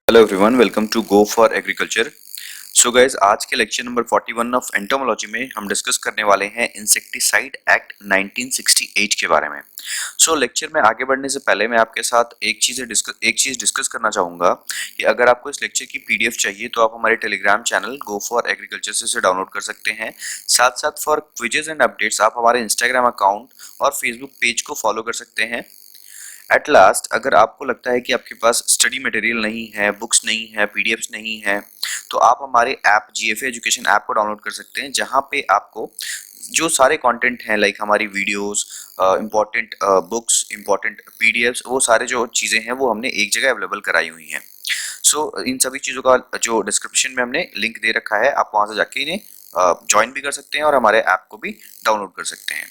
Hello everyone, welcome to go for agriculture. So guys, आज के lecture number 41 of entomology में हम discuss करने वाले हैं इंसेक्टिसाइड एक्ट 1968 के बारे में। लेक्चर में आगे बढ़ने से पहले मैं आपके साथ एक चीज़ डिस्कस करना चाहूँगा कि अगर आपको इस लेक्चर की पीडीएफ चाहिए तो आप हमारे Telegram channel go for agriculture से डाउनलोड कर सकते हैं। साथ साथ फॉर क्विजेज एंड अपडेट्स आप हमारे इंस्टाग्राम अकाउंट और फेसबुक पेज को फॉलो कर सकते हैं। एट लास्ट, अगर आपको लगता है कि आपके पास स्टडी मटेरियल नहीं है, बुक्स नहीं है, पीडीएफ्स नहीं है, तो आप हमारे ऐप जीएफए एजुकेशन ऐप को डाउनलोड कर सकते हैं, जहां पे आपको जो सारे कंटेंट हैं लाइक हमारी videos, important books, important PDFs, वो सारे जो चीज़ें हैं वो हमने एक जगह अवेलेबल कराई हुई हैं। इन सभी चीज़ों का जो डिस्क्रिप्शन में हमने लिंक दे रखा है, आप वहाँ से जाके इन्हें ज्वाइन भी कर सकते हैं और हमारे ऐप को भी डाउनलोड कर सकते हैं।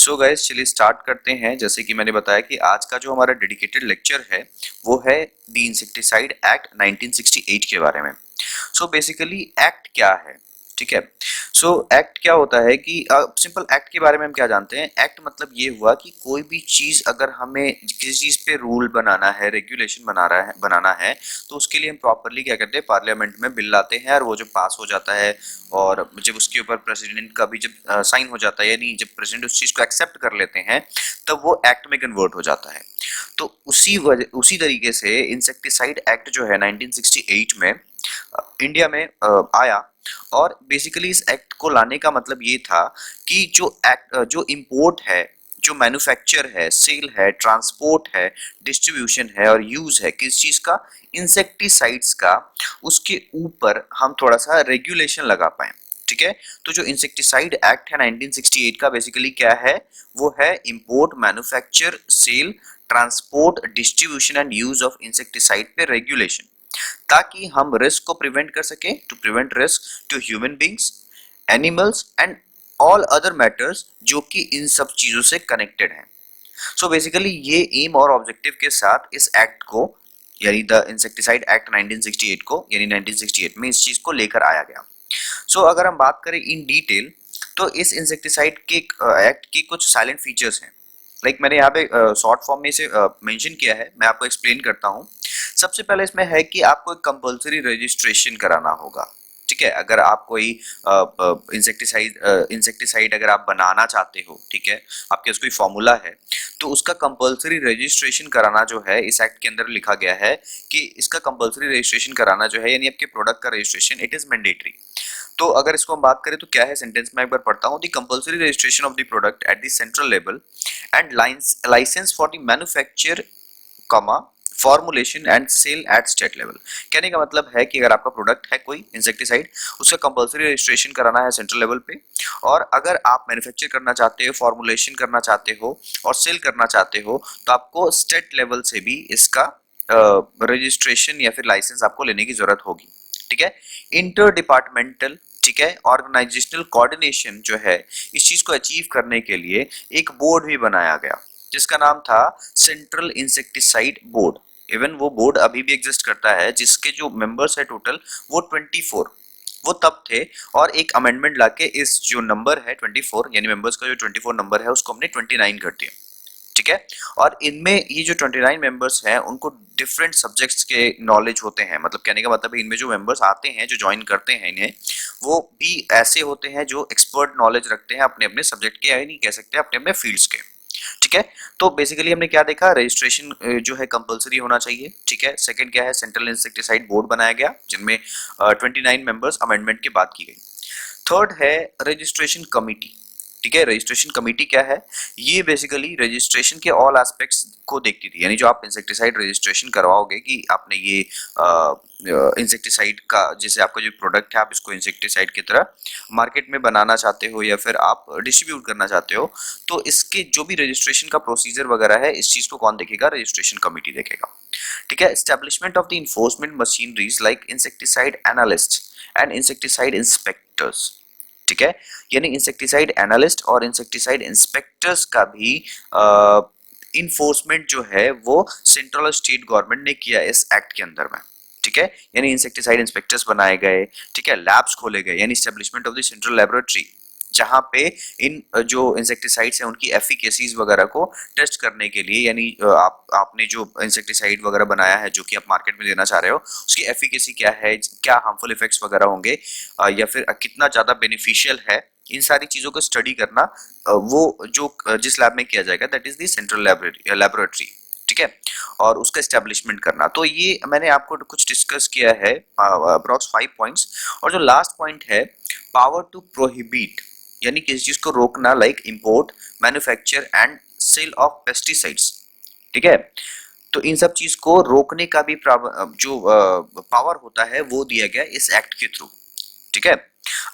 गाइस, चलिए स्टार्ट करते हैं। जैसे कि मैंने बताया कि आज का जो हमारा डेडिकेटेड लेक्चर है वो है द इंसेक्टिसाइड एक्ट 1968 के बारे में। बेसिकली एक्ट क्या है, ठीक है। एक्ट क्या होता है कि सिंपल एक्ट के बारे में हम क्या जानते हैं। एक्ट मतलब ये हुआ कि कोई भी चीज अगर हमें किसी चीज पे रूल बनाना है, रेगुलेशन बनाना है, तो उसके लिए हम प्रॉपरली क्या करते हैं, पार्लियामेंट में बिल लाते हैं और वो जब पास हो जाता है और जब उसके ऊपर प्रेसिडेंट का भी जब साइन हो जाता है, यानी जब प्रेसिडेंट उस चीज को एक्सेप्ट कर लेते हैं, तब वो एक्ट में कन्वर्ट हो जाता है। तो उसी तरीके से इंसेक्टिसाइड एक्ट जो है 1968 में इंडिया में आया। और बेसिकली इस एक्ट को लाने का मतलब ये था कि जो इंपोर्ट है, जो मैन्युफैक्चर है, सेल है, ट्रांसपोर्ट है, डिस्ट्रीब्यूशन है और यूज है किस चीज का, इंसेक्टिसाइड्स का, उसके ऊपर हम थोड़ा सा रेगुलेशन लगा पाए, ठीक है। तो जो इंसेक्टिसाइड एक्ट है 1968 का बेसिकली क्या है, वो है import, manufacture, sale, transport, distribution and use of insecticide पे रेगुलेशन, ताकि हम रिस्क को प्रिवेंट कर सके, to prevent risk to human beings, animals and all other matters जो कि इन सब चीजों से कनेक्टेड हैं। बेसिकली ये एम और ऑब्जेक्टिव के साथ इस एक्ट को, यानी द इंसेक्टिसाइड एक्ट 1968 को, यानी 1968 में इस चीज को लेकर आया गया। अगर हम बात करें इन डिटेल, तो इस इंसेक्टिसाइड के एक्ट के कुछ साइलेंट फीचर्स हैं। मैंने यहाँ पे शॉर्ट फॉर्म में इसे मेंशन किया है, मैं आपको एक्सप्लेन करता हूँ। सबसे पहले इसमें है कि आपको एक कंपलसरी रजिस्ट्रेशन कराना होगा, ठीक है। अगर आप कोई इंसेक्टिसाइड अगर आप बनाना चाहते हो, ठीक है, आपके पास कोई फॉर्मूला है, तो उसका कंपलसरी रजिस्ट्रेशन कराना जो है इस एक्ट के अंदर लिखा गया है कि इसका कंपलसरी रजिस्ट्रेशन कराना जो है, यानी आपके प्रोडक्ट का रजिस्ट्रेशन, इट इज मैंडेटरी। तो अगर इसको हम बात करें तो क्या है, सेंटेंस में एक बार पढ़ता हूँ। The compulsory registration of the product at the central level and licence for the manufacture, formulation and sale at state level. कहने का मतलब है कि अगर आपका प्रोडक्ट है कोई इंसेक्टिसाइड, उसका कंपलसरी रजिस्ट्रेशन कराना है सेंट्रल लेवल पे, और अगर आप मैन्युफैक्चर करना चाहते हो, फॉर्मुलेशन करना चाहते हो और सेल करना चाहते हो, तो आपको स्टेट लेवल से भी इसका रजिस्ट्रेशन या फिर लाइसेंस आपको लेने की जरूरत होगी, ठीक है। इंटर डिपार्टमेंटल, ठीक है, ऑर्गेनाइजेशनल कोऑर्डिनेशन जो है, इस चीज को अचीव करने के लिए एक बोर्ड भी बनाया गया जिसका नाम था सेंट्रल इंसेक्टिसाइड बोर्ड। इवन वो बोर्ड अभी भी एग्जिस्ट करता है, जिसके जो मेंबर्स है टोटल वो 24, वो तब थे। और एक अमेंडमेंट लाके इस जो नंबर है 24, यानी मेंबर्स का जो 24 नंबर है, उसको हमने 29 कर दिया, ठीक है। और इनमें ये जो 29 मेंबर्स हैं, उनको डिफरेंट सब्जेक्ट्स के नॉलेज होते हैं। मतलब कहने का मतलब है, इनमें जो मेंबर्स आते हैं, जो ज्वाइन करते हैं इन्हें, वो भी ऐसे होते हैं जो एक्सपर्ट नॉलेज रखते हैं अपने अपने सब्जेक्ट के, या नहीं कह सकते अपने अपने फील्ड्स के, ठीक है। तो बेसिकली हमने क्या देखा, रजिस्ट्रेशन जो है कंपलसरी होना चाहिए, ठीक है। सेकंड क्या है, सेंट्रल इंसेक्टिसाइड बोर्ड बनाया गया जिनमें 29 मेंबर्स अमेंडमेंट के बाद की गई। थर्ड है रजिस्ट्रेशन कमिटी, ठीक है। रजिस्ट्रेशन कमेटी क्या है, ये बेसिकली रजिस्ट्रेशन के ऑल एस्पेक्ट्स को देखती थी। यानी जो आप इंसेक्टिसाइड रजिस्ट्रेशन करवाओगे कि आपने ये इंसेक्टिसाइड का, जैसे आपका जो प्रोडक्ट है, आप इसको इंसेक्टिसाइड की तरह मार्केट में बनाना चाहते हो या फिर आप डिस्ट्रीब्यूट करना चाहते हो, तो इसके जो भी रजिस्ट्रेशन का प्रोसीजर वगैरह है, इस चीज को कौन देखेगा, रजिस्ट्रेशन कमेटी देखेगा, ठीक है। Establishment of the enforcement machineries like insecticide analyst and insecticide inspectors, ठीक है। यानी इंसेक्टिसाइड एनालिस्ट और इंसेक्टिसाइड इंस्पेक्टर्स का भी इन्फोर्समेंट जो है वो सेंट्रल और स्टेट गवर्नमेंट ने किया इस एक्ट के अंदर में, ठीक है। यानी इंसेक्टिसाइड इंस्पेक्टर्स बनाए गए, ठीक है। लैब्स खोले गए, यानी establishment of the central laboratory, जहाँ पे इन जो इंसेक्टिसाइड्स हैं उनकी एफिकेसीज वगैरह को टेस्ट करने के लिए, यानी आपने जो इंसेक्टिसाइड वगैरह बनाया है जो कि आप मार्केट में देना चाह रहे हो, उसकी एफिकेसी क्या है, क्या हार्मफुल इफेक्ट्स वगैरह होंगे, या फिर कितना ज़्यादा बेनिफिशियल है, इन सारी चीज़ों को स्टडी करना वो जो जिस लैब में किया जाएगा that is the central laboratory, ठीक है, और उसका एस्टेब्लिशमेंट करना। तो ये मैंने आपको कुछ डिस्कस किया है अप्रॉक्स 5 पॉइंट्स। और जो लास्ट पॉइंट है, पावर टू प्रोहिबिट, यानी किसी चीज को रोकना, like import, manufacture and sale of pesticides, ठीक है। तो इन सब चीज को रोकने का भी जो पावर होता है वो दिया गया इस एक्ट के थ्रू, ठीक है।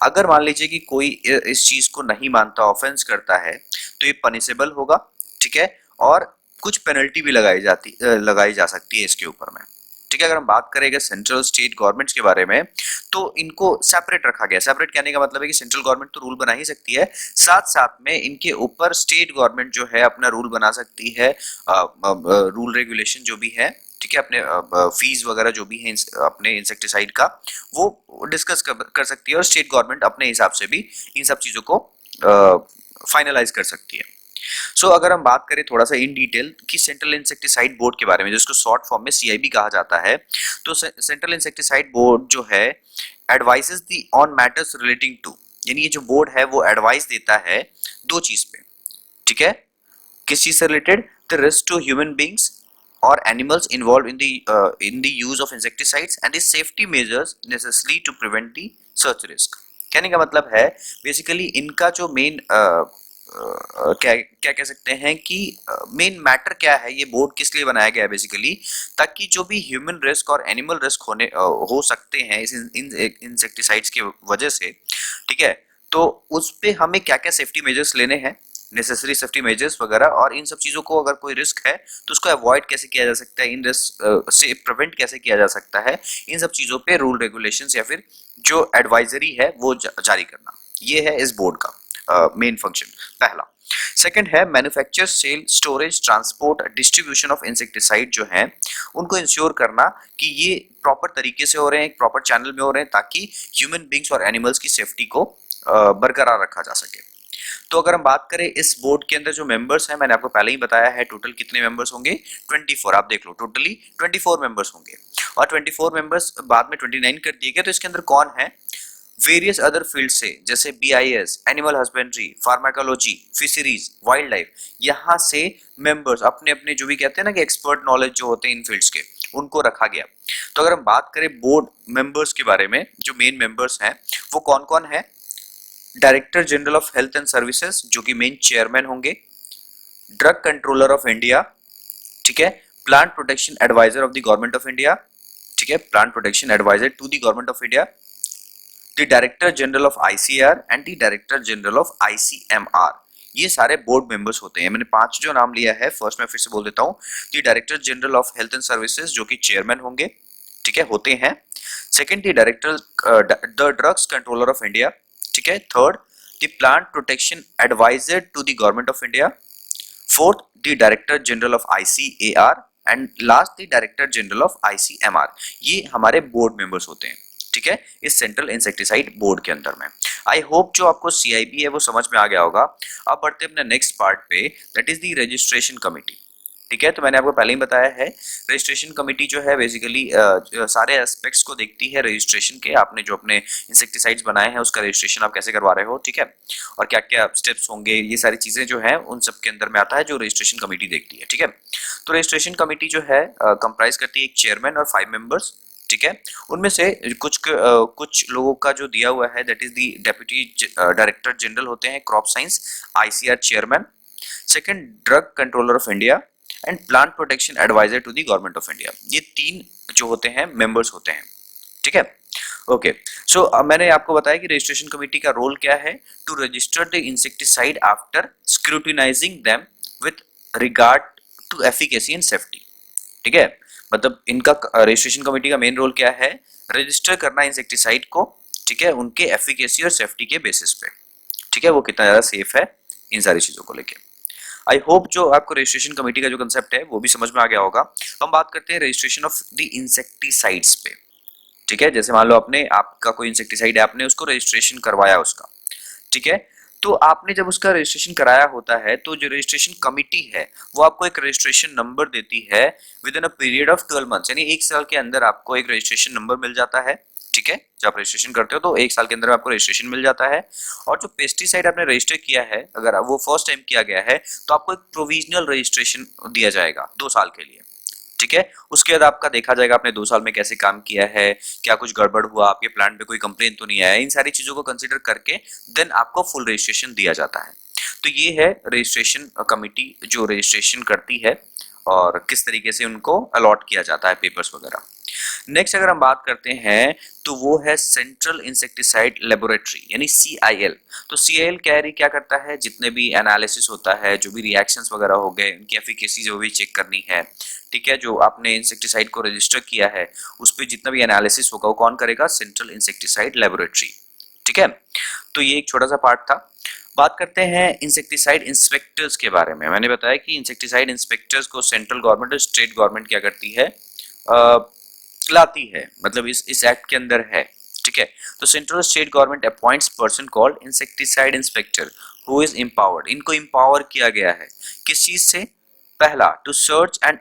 अगर मान लीजिए कि कोई इस चीज को नहीं मानता, ऑफेंस करता है, तो ये पनिशेबल होगा, ठीक है, और कुछ पेनल्टी भी लगाई जा सकती है इसके ऊपर में, ठीक है। अगर हम बात करेंगे सेंट्रल स्टेट गवर्नमेंट्स के बारे में, तो इनको सेपरेट रखा गया। सेपरेट कहने का मतलब है कि सेंट्रल गवर्नमेंट तो रूल बना ही सकती है, साथ साथ में इनके ऊपर स्टेट गवर्नमेंट जो है अपना रूल बना सकती है, रूल रेगुलेशन जो भी है, ठीक है, अपने फीस वगैरह जो भी है अपने इंसेक्टिसाइड का, वो डिस्कस कर सकती है, और स्टेट गवर्नमेंट अपने हिसाब से भी इन सब चीजों को फाइनलाइज कर सकती है। अगर हम बात करें थोड़ा सा इन डिटेल कि सेंट्रल इंसेक्टिसाइड बोर्ड के बारे में, जिसको शॉर्ट फॉर्म में सीआईबी कहा जाता है, तो सेंट्रल इंसेक्टिसाइड बोर्ड जो है advises the on matters relating to, यानी ये जो बोर्ड है वो एडवाइस देता है दो चीज पे, ठीक है। किस चीज से related? The risk to human beings और animals involve in the use of insecticides and the safety measures necessary to prevent the such risk. कहने का मतलब है बेसिकली इनका जो मेन क्या क्या कह सकते हैं कि मेन मैटर क्या है, ये बोर्ड किस लिए बनाया गया है बेसिकली, ताकि जो भी ह्यूमन रिस्क और एनिमल रिस्क हो सकते हैं इस इंसेक्टिसाइड्स की वजह से, ठीक है, तो उस पे हमें क्या क्या सेफ्टी मेजर्स लेने हैं, नेसेसरी सेफ्टी मेजर्स वगैरह, और इन सब चीजों को अगर कोई रिस्क है तो उसको अवॉइड कैसे किया जा सकता है, इन रिस्क से प्रिवेंट कैसे किया जा सकता है, इन सब चीजों पे रूल रेगुलेशंस या फिर जो एडवाइजरी है वो जारी करना, ये है इस बोर्ड का मेन फंक्शन पहला। सेकंड है manufacture, sale, storage, transport, distribution of insecticide जो है उनको इंश्योर करना कि ये प्रॉपर तरीके से हो रहे हैं, एक प्रॉपर चैनल में हो रहे हैं, ताकि ह्यूमन बींग्स और एनिमल्स की सेफ्टी को बरकरार रखा जा सके। तो अगर हम बात करें इस बोर्ड के अंदर जो मेंबर्स हैं, मैंने आपको पहले ही बताया है टोटल कितने मेंबर्स होंगे, 24। आप देख लो टोटली 24 मेंबर्स होंगे, और 24 मेंबर्स बाद में 29 कर दिए गए। तो इसके अंदर कौन है? वेरियस अदर फील्ड से, जैसे BIS, animal husbandry, pharmacology, fisheries, wild life, यहाँ से मेंबर्स अपने अपने जो भी कहते हैं ना कि एक्सपर्ट नॉलेज जो होते हैं इन फील्ड्स के, उनको रखा गया। तो अगर हम बात करें बोर्ड मेंबर्स के बारे में, जो मेन मेंबर्स हैं वो कौन कौन है? Director general of health and services जो कि मेन चेयरमैन होंगे, ड्रग कंट्रोलर ऑफ इंडिया, ठीक है, plant protection adviser of the government of India, ठीक है, plant protection adviser to the government of India, the director general of ICR and the director general of ICMR. ये सारे board members होते हैं। मैंने 5 जो नाम लिया है, फर्स्ट मैं फिर से बोल देता हूँ, the director general of health and services जो कि चेयरमैन होंगे, ठीक है, होते हैं। Second, the director the drugs controller of India, ठीक है। Third, the plant protection adviser to the government of India. Fourth, the director general of ICAR, and last the director general of ICMR. ये हमारे board members होते हैं, ठीक है, इस central insecticide board के अंदर में। आई होप जो आपको सीआईबी है वो समझ में आ गया होगा। अब बढ़ते हैं अपने नेक्स्ट पार्ट पे, that is the registration committee, ठीक है। तो मैंने आपको पहले ही बताया है, रजिस्ट्रेशन कमिटी जो है बेसिकली सारे एस्पेक्ट्स को देखती है रजिस्ट्रेशन के। आपने जो अपने इंसेक्टिसाइड्स बनाए हैं उसका रजिस्ट्रेशन आप कैसे करवा रहे हो, ठीक है, और क्या क्या स्टेप्स होंगे, ये सारी चीजें जो है उन सब के अंदर में आता है जो रजिस्ट्रेशन कमिटी देखती है, ठीक है। तो रजिस्ट्रेशन कमिटी जो है कंप्राइज करती है एक चेयरमैन और 5 मेंबर्स, ठीक है। उनमें से कुछ लोगों का जो दिया हुआ है that is the deputy director general होते हैं crop science, ICR chairman, second drug controller of India and plant protection adviser to the government of India. ये 3 जो होते हैं मेंबर्स होते हैं, ठीक है। ओके, सो मैंने आपको बताया कि रजिस्ट्रेशन कमेटी का रोल क्या है, to register the insecticide after scrutinising them with regard to efficacy and safety, ठीक है। मतलब इनका रजिस्ट्रेशन कमेटी का मेन रोल क्या है? रजिस्टर करना इंसेक्टिसाइड को, ठीक है, उनके एफिकेसी और सेफ्टी के बेसिस पे, ठीक है, वो कितना ज्यादा सेफ है, इन सारी चीजों को लेके। आई होप जो आपको रजिस्ट्रेशन कमेटी का जो कंसेप्ट है वो भी समझ में आ गया होगा। हम बात करते हैं रजिस्ट्रेशन ऑफ द इंसेक्टिसाइड्स पे, ठीक है। जैसे मान लो आपका कोई इंसेक्टिसाइड है, आपने उसको रजिस्ट्रेशन करवाया उसका, ठीक है। तो आपने जब उसका रजिस्ट्रेशन कराया होता है तो जो रजिस्ट्रेशन कमिटी है वो आपको एक रजिस्ट्रेशन नंबर देती है with in a period of 12 months, यानी एक साल के अंदर आपको एक रजिस्ट्रेशन नंबर मिल जाता है। ठीक है, जब आप रजिस्ट्रेशन करते हो तो एक साल के अंदर आपको रजिस्ट्रेशन मिल जाता है। और जो पेस्टिसाइड आपने रजिस्टर किया है, अगर वो फर्स्ट टाइम किया गया है तो आपको एक प्रोविजनल रजिस्ट्रेशन दिया जाएगा 2 साल के लिए। ठीक है, उसके बाद आपका देखा जाएगा आपने 2 साल में कैसे काम किया है, क्या कुछ गड़बड़ हुआ, आपके प्लांट पे कोई कंप्लेन तो नहीं आया, इन सारी चीजों को कंसीडर करके देन आपको फुल रजिस्ट्रेशन दिया जाता है। तो ये है रजिस्ट्रेशन कमिटी जो रजिस्ट्रेशन करती है और किस तरीके से उनको अलॉट किया जाता है पेपर्स वगैरह। नेक्स्ट अगर हम बात करते हैं तो वो है सेंट्रल इंसेक्टिसाइड लेबोरेटरी यानी CIL। तो CIL क्या करता है, जितने भी एनालिसिस होता है, जो भी रिएक्शंस वगैरह हो गए, उनकी एफिकेसी जो भी चेक करनी है। ठीक है, जो आपने इंसेक्टिसाइड को रजिस्टर किया है उस पर जितना भी एनालिसिस होगा वो कौन करेगा, सेंट्रल इंसेक्टिसाइड लेबोरेटरी। ठीक है, तो ये एक छोटा सा पार्ट था। बात करते हैं इंसेक्टिसाइड इंस्पेक्टर्स के बारे में। मैंने बताया कि इंसेक्टिसाइड इंस्पेक्टर्स को सेंट्रल गवर्नमेंट और स्टेट गवर्नमेंट क्या करती है, लाती है, मतलब इस एक्ट के अंदर है। ठीक है, तो central state government appoints person called insecticide inspector who is empowered. इनको एम्पावर किया गया है किस चीज से, पहला to search and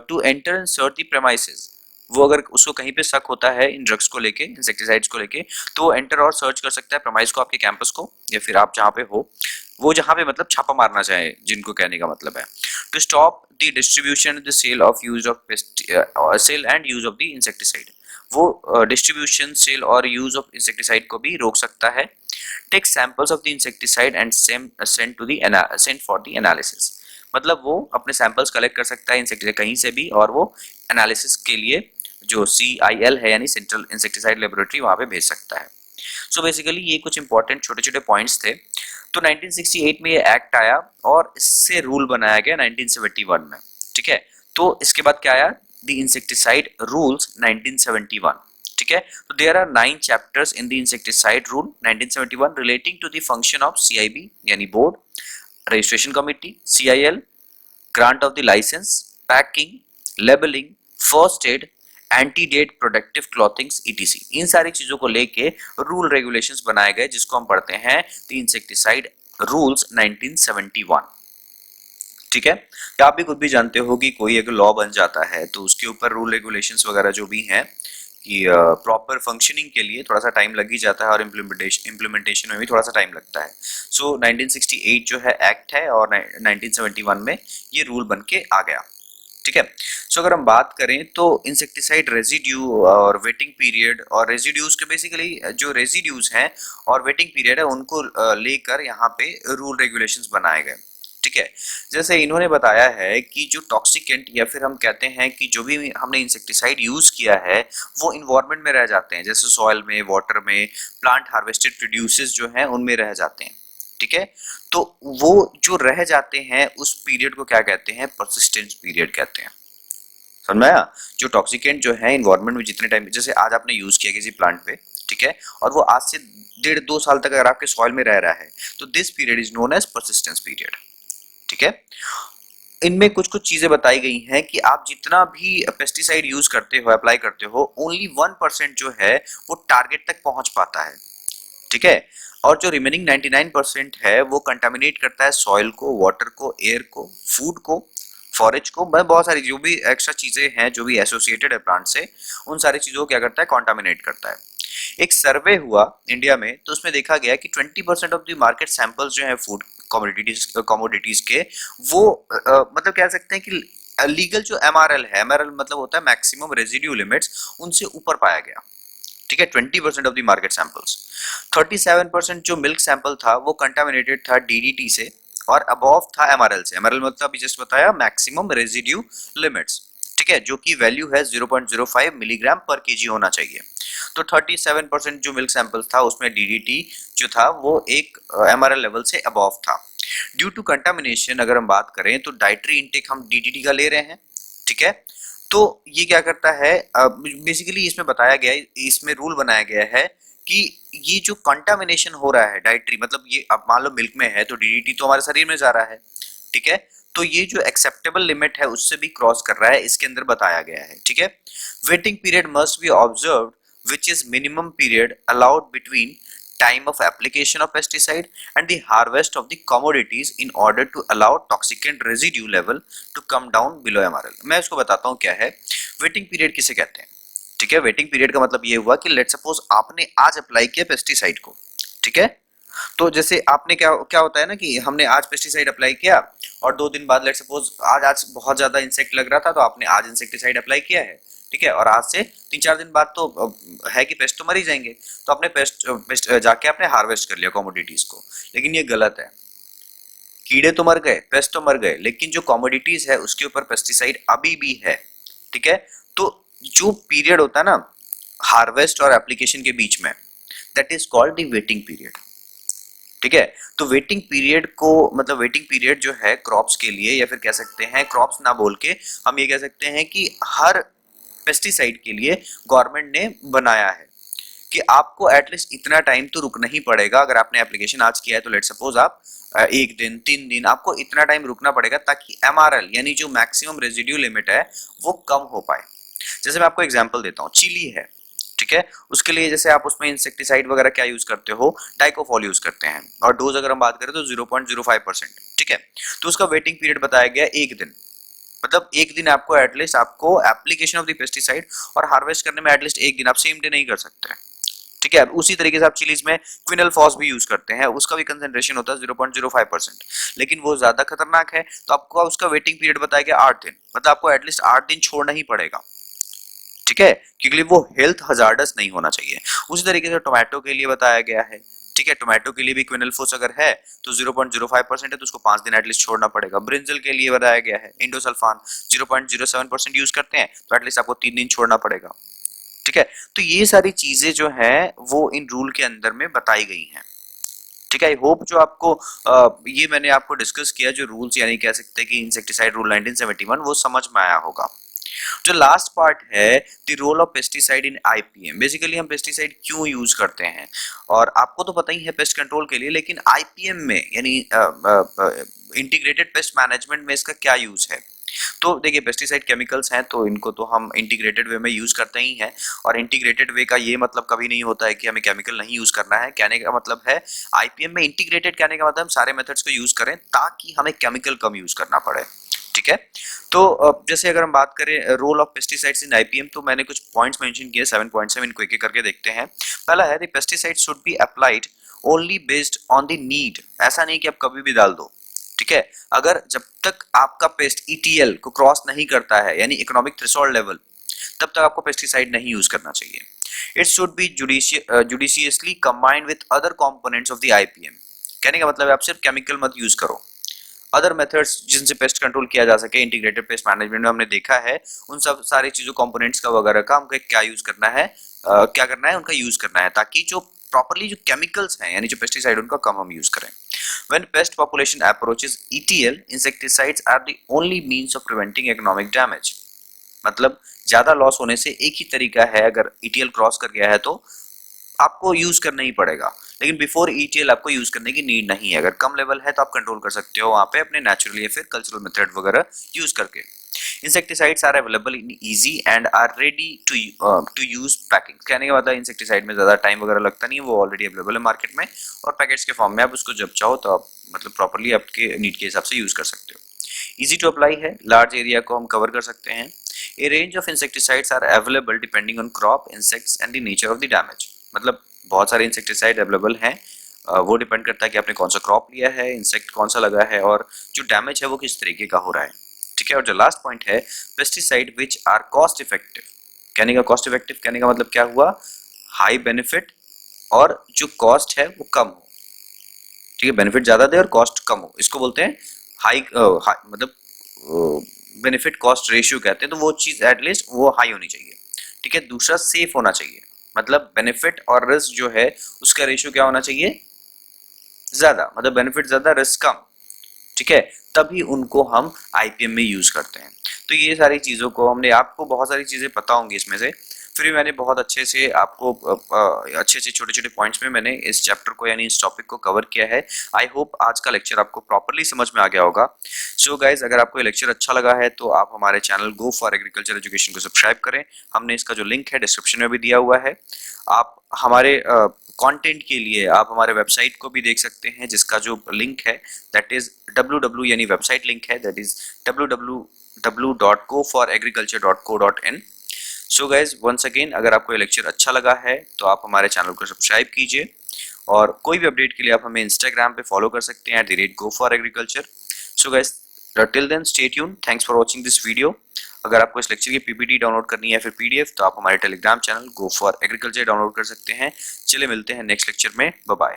to enter and search the premises. वो अगर उसको कहीं पे शक होता है इन ड्रग्स को लेके, इंसेक्टिसाइड्स को लेके, तो वो एंटर और सर्च कर सकता है प्रेमाइस को, आपके कैंपस को, या फिर आप जहाँ पे हो, वो जहाँ पे मतलब छापा मारना चाहे, जिनको कहने का मतलब है to stop the distribution the sale of use of sale and use of the insecticide. वो डिस्ट्रीब्यूशन सेल और यूज ऑफ इंसेक्टिसाइड को भी रोक सकता है। Take samples of the insecticide and send to the send for the analysis. मतलब वो अपने सैंपल्स कलेक्ट कर सकता है इंसेक्टिसाइड कहीं से भी और वो एनालिसिस के लिए जो CIL है यानी सेंट्रल इंसेक्टिसाइड लेबोरेटरी वहां पे भेज सकता है। सो बेसिकली ये कुछ इंपॉर्टेंट छोटे छोटे पॉइंट्स थे। तो 1968 में ये एक्ट आया और इससे रूल बनाया गया 1971 में। ठीक है, तो इसके बाद क्या आया, द इंसेक्टिसाइड रूल्स 1971। ठीक है, तो there are 9 chapters in the insecticide rule 1971 relating to the function of CIB यानी board, registration committee, CIL, grant of the licence, packing, labelling, first aid, antidote protective clothings ETC। इन सारी चीजों को लेके rule regulations बनाए गए जिसको हम पढ़ते हैं द इंसेक्टिसाइड रूल्स 1971। ठीक है, आप भी खुद भी जानते हो कि कोई अगर लॉ बन जाता है तो उसके ऊपर रूल रेगुलेशंस वगैरह जो भी हैं कि प्रॉपर फंक्शनिंग के लिए थोड़ा सा टाइम लग ही जाता है और इम्प्लीमेंटेशन में भी थोड़ा सा टाइम लगता है। सो 1968 जो है एक्ट है और 1971 में ये रूल बन के आ गया। ठीक है, सो अगर हम बात करें तो इंसेक्टिसाइड रेजिड्यू और वेटिंग पीरियड और रेजिड्यूज के बेसिकली जो रेजिड्यूज हैं और वेटिंग पीरियड है उनको लेकर यहाँ पे रूल रेगुलेशंस बनाए गए। ठीक है, जैसे इन्होंने बताया है कि जो टॉक्सिकेंट या फिर हम कहते हैं कि जो भी हमने इंसेक्टिसाइड यूज किया है वो इन्वायरमेंट में रह जाते हैं, जैसे सॉइल में, वाटर में, प्लांट हार्वेस्टेड प्रोड्यूसेस जो हैं उनमें रह जाते हैं। ठीक है, तो वो जो रह जाते हैं उस पीरियड को क्या कहते हैं, परसिस्टेंस पीरियड कहते हैं। समझ में आया, जो टॉक्सिकेंट जो है इन्वायरमेंट में जितने टाइम, जैसे आज आपने यूज किया किसी प्लांट पे, ठीक है, और वो आज से 1.5-2 साल तक अगर आपके सॉइल में रह रहा है तो this period is known as persistence period. ठीक है, इनमें कुछ कुछ चीजें बताई गई हैं कि आप जितना भी पेस्टिसाइड यूज करते हो, अप्लाई करते हो, ओनली 1% जो है वो टारगेट तक पहुंच पाता है। ठीक है, और जो रिमेनिंग 99% है वो कंटामिनेट करता है सॉइल को, वाटर को, एयर को, फूड को, फॉरेज को, बहुत सारी जो भी एक्स्ट्रा चीजें हैं जो भी एसोसिएटेड है प्लांट से, उन सारी चीजों को क्या करता है, कॉन्टामिनेट करता है। एक सर्वे हुआ इंडिया में तो उसमें देखा गया कि 20% ऑफ द मार्केट सैंपल्स जो है फूड कमोडिटीज के वो मतलब कह सकते हैं कि लीगल जो MRL है, MRL मतलब होता है मैक्सिमम रेजिड्यू लिमिट्स, उनसे ऊपर पाया गया। ठीक है, 20% ऑफ द मार्केट सैंपल्स। 37% जो मिल्क सैंपल था वो कंटामिनेटेड था DDT से और अबव था MRL से। MRL मतलब अभी जस्ट बताया मैक्सिमम रेजिड्यू लिमिट्स। ठीक है, जो कि वैल्यू है 0.05 मिलीग्राम पर केजी होना चाहिए। तो 37% जो मिल्क सैंपल था उसमें DDT जो था वो एक MRL लेवल से अबव था। ड्यू टू कंटामिनेशन अगर हम बात करें तो डाइटरी इनटेक हम DDT का ले रहे हैं। ठीक है, तो ये क्या करता है, बेसिकली इसमें बताया गया है, इसमें रूल बनाया गया है कि ये जो कंटामिनेशन हो रहा है डाइटरी, मतलब ये अब मान लो मिल्क में है तो DDT तो हमारे शरीर में जा रहा है। ठीक है, तो ये जो एक्सेप्टेबल लिमिट है उससे भी क्रॉस कर रहा है, इसके अंदर बताया गया है। ठीक है, waiting period must be observed which is minimum period allowed between time of application of pesticide and the harvest of the commodities in order to allow toxicant residue level to come down below MRL। मैं इसको बताता हूँ क्या है waiting period किसे कहते हैं। ठीक है, वेटिंग पीरियड का मतलब ये हुआ कि लेट सपोज आपने आज अप्लाई किया पेस्टिसाइड को, ठीक है, तो जैसे आपने क्या क्या होता है ना कि हमने आज पेस्टिसाइड अप्लाई किया और 2 दिन बाद लेट सपोज आज बहुत ज्यादा इंसेक्ट लग रहा था तो आपने आज इंसेक्टिसाइड अप्लाई किया है, ठीक है, और आज से 3-4 दिन बाद तो है कि पेस्ट तो मर ही जाएंगे, तो आपने पेस्ट जाके आपने हार्वेस्ट कर लिया कमोडिटीज को। लेकिन ये गलत है, कीड़े तो मर गए, पेस्ट तो मर गए, लेकिन जो कमोडिटीज है उसके ऊपर पेस्टिसाइड अभी भी है। ठीक है, तो जो पीरियड होता है ना हार्वेस्ट और एप्लीकेशन के बीच में, that is called the waiting period. ठीक है, तो वेटिंग पीरियड को मतलब वेटिंग पीरियड जो है क्रॉप्स के लिए, या फिर कह सकते हैं क्रॉप्स ना बोल के हम ये कह सकते हैं कि हर पेस्टिसाइड के लिए गवर्नमेंट ने बनाया है कि आपको एटलीस्ट इतना टाइम तो रुकना ही पड़ेगा। अगर आपने एप्लीकेशन आज किया है तो लेट सपोज आप 1 दिन 3 दिन आपको इतना टाइम रुकना पड़ेगा ताकि MRL यानी जो मैक्सिमम रेजिड्यू लिमिट है वो कम हो पाए। जैसे मैं आपको एग्जांपल देता हूँ, चिली है, ठीक है, उसके लिए जैसे आप उसमें इंसेक्टिसाइड वगैरह क्या यूज करते हो, डाइकोफॉल यूज करते हैं, और डोज अगर हम बात करें तो 0.05%। ठीक है, तो उसका वेटिंग पीरियड बताया गया 1 दिन, मतलब 1 दिन आपको एटलीस्ट आपको एप्लीकेशन ऑफ द पेस्टिसाइड और हार्वेस्ट करने में एटलीस्ट 1 दिन, आप सेम डे नहीं कर सकते हैं। ठीक है, उसी तरीके से आप चिलीज में क्विनलफॉस भी यूज करते हैं, उसका भी कंसेंट्रेशन होता है 0.05%, लेकिन वो ज्यादा खतरनाक है, तो आपको उसका वेटिंग पीरियड बताया गया 8 दिन, मतलब आपको एटलीस्ट 8 दिन छोड़ना ही पड़ेगा। ठीक है, क्योंकि वो हेल्थ हजार्डस नहीं होना चाहिए। उसी तरीके से टोमेटो के लिए बताया गया है, ठीक है, टोमेटो के लिए भी क्विनलफोस अगर है तो 0.05% है तो उसको 5 दिन एटलीस्ट छोड़ना पड़ेगा। ब्रिंजल के लिए बताया गया है इंडोसल्फान 0.07% यूज करते हैं तो एटलीस्ट आपको 3 दिन छोड़ना पड़ेगा। ठीक है, तो ये सारी चीजें जो है वो इन रूल के अंदर में बताई गई हैं। ठीक है, आई होप जो आपको ये मैंने आपको डिस्कस किया जो रूल्स यानी कह सकते हैं कि इंसेक्टिसाइड रूल 1971 वो समझ में आया होगा। जो लास्ट पार्ट है the role of pesticide in IPM। Basically हम पेस्टिसाइड क्यों यूज करते हैं, और आपको तो पता ही है पेस्ट कंट्रोल के लिए, लेकिन IPM में यानी इंटीग्रेटेड पेस्ट मैनेजमेंट में इसका क्या यूज है। तो देखिए पेस्टिसाइड केमिकल्स हैं तो इनको तो हम इंटीग्रेटेड वे में यूज करते ही हैं, और इंटीग्रेटेड वे का ये मतलब कभी नहीं होता है कि हमें केमिकल नहीं यूज करना है। कहने का मतलब है IPM में इंटीग्रेटेड कहने का मतलब हम सारे मेथड्स को यूज करें ताकि हमें केमिकल कम यूज करना पड़े। ठीक है, तो जैसे अगर हम बात करें role of pesticides in IPM, तो मैंने कुछ पॉइंट्स मेंशन किए 7 पॉइंट्स, इनको एक एक करके देखते हैं। पहला है the pesticide should be applied only based on the need. ऐसा नहीं कि आप कभी भी डाल दो। ठीक है, अगर जब तक आपका पेस्ट ETL को क्रॉस नहीं करता है यानी इकोनॉमिक थ्रेशोल्ड लेवल, तब तक आपको पेस्टिसाइड नहीं यूज करना चाहिए। It should be judiciously combined with other components of the IPM। कहने का मतलब है आप सिर्फ केमिकल मत यूज करो, अदर मेथड्स जिनसे पेस्ट कंट्रोल किया जा सके। इंटीग्रेटेड पेस्ट मैनेजमेंट में हमने देखा है उन सब सारी चीजों कंपोनेंट्स का वगैरह का हमको क्या यूज करना है, क्या करना है, उनका यूज करना है ताकि जो प्रॉपर्ली जो केमिकल्स हैं यानी जो पेस्टिसाइड उनका कम हम यूज करें। When pest population approaches ETL, insecticides are the only means of preventing economic damage। मतलब ज्यादा लॉस होने से एक ही तरीका है, अगर ETL क्रॉस कर गया है तो आपको यूज करना ही पड़ेगा, लेकिन बिफोर ETL आपको यूज करने की नीड नहीं है। अगर कम लेवल है तो आप कंट्रोल कर सकते हो वहां पे अपने नेचुरल या फिर कल्चरल मेथड वगैरह यूज करके। Insecticides are available in easy and are ready to use packing. कहने का मतलब इंसेक्टिसाइड में ज्यादा टाइम वगैरह लगता नहीं है, वो ऑलरेडी अवेलेबल है मार्केट में और पैकेट्स के फॉर्म में आप उसको जब चाहो तो आप मतलब प्रॉपर्ली आपके नीड के हिसाब से यूज कर सकते हो। इजी टू अप्लाई है, लार्ज एरिया को हम कवर कर सकते हैं। A range of insecticides are available depending on crop, insects and the nature of the damage. मतलब बहुत सारे इंसेक्टिसाइड अवेलेबल हैं, वो डिपेंड करता है कि आपने कौन सा क्रॉप लिया है, इंसेक्ट कौन सा लगा है और जो डैमेज है वो किस तरीके का हो रहा है। ठीक है, और जो लास्ट पॉइंट है pesticide which are cost effective. कहने का कॉस्ट इफेक्टिव कहने का मतलब क्या हुआ, हाई बेनिफिट और जो कॉस्ट है वो कम हो। ठीक है, बेनिफिट ज्यादा दे और कॉस्ट कम हो, इसको बोलते हैं हाई मतलब बेनिफिट कॉस्ट रेशियो कहते हैं, तो वो चीज एटलीस्ट वो हाई होनी चाहिए। ठीक है, दूसरा सेफ होना चाहिए, मतलब बेनिफिट और रिस्क जो है उसका रेशियो क्या होना चाहिए, ज्यादा, मतलब बेनिफिट ज्यादा रिस्क कम। ठीक है, तभी उनको हम IPM में यूज करते हैं। तो ये सारी चीजों को हमने, आपको बहुत सारी चीजें पता होंगी इसमें से, फिर भी मैंने बहुत अच्छे से आपको अच्छे अच्छे छोटे छोटे पॉइंट्स में मैंने इस चैप्टर को यानी इस टॉपिक को कवर किया है। आई होप आज का लेक्चर आपको प्रॉपर्ली समझ में आ गया होगा। सो गाइज, अगर आपको ये लेक्चर अच्छा लगा है तो आप हमारे channel go for agriculture education को सब्सक्राइब करें। हमने इसका जो लिंक है डिस्क्रिप्शन में भी दिया हुआ है। आप हमारे कंटेंट के लिए आप हमारे वेबसाइट को भी देख सकते हैं, जिसका जो लिंक है दैट इज www यानी वेबसाइट लिंक है that is www.goforagriculture.co.in। So guys once again, अगर आपको ये लेक्चर अच्छा लगा है तो आप हमारे चैनल को सब्सक्राइब कीजिए, और कोई भी अपडेट के लिए आप हमें इंस्टाग्राम पे फॉलो कर सकते हैं @goforagriculture। So guys till then stay tuned, thanks for watching this video. अगर आपको इस लेक्चर की पीपीटी डाउनलोड करनी है फिर पीडीएफ, तो आप हमारे Telegram channel go for agriculture download कर सकते हैं। चलिए मिलते हैं नेक्स्ट लेक्चर में, बाय बाय।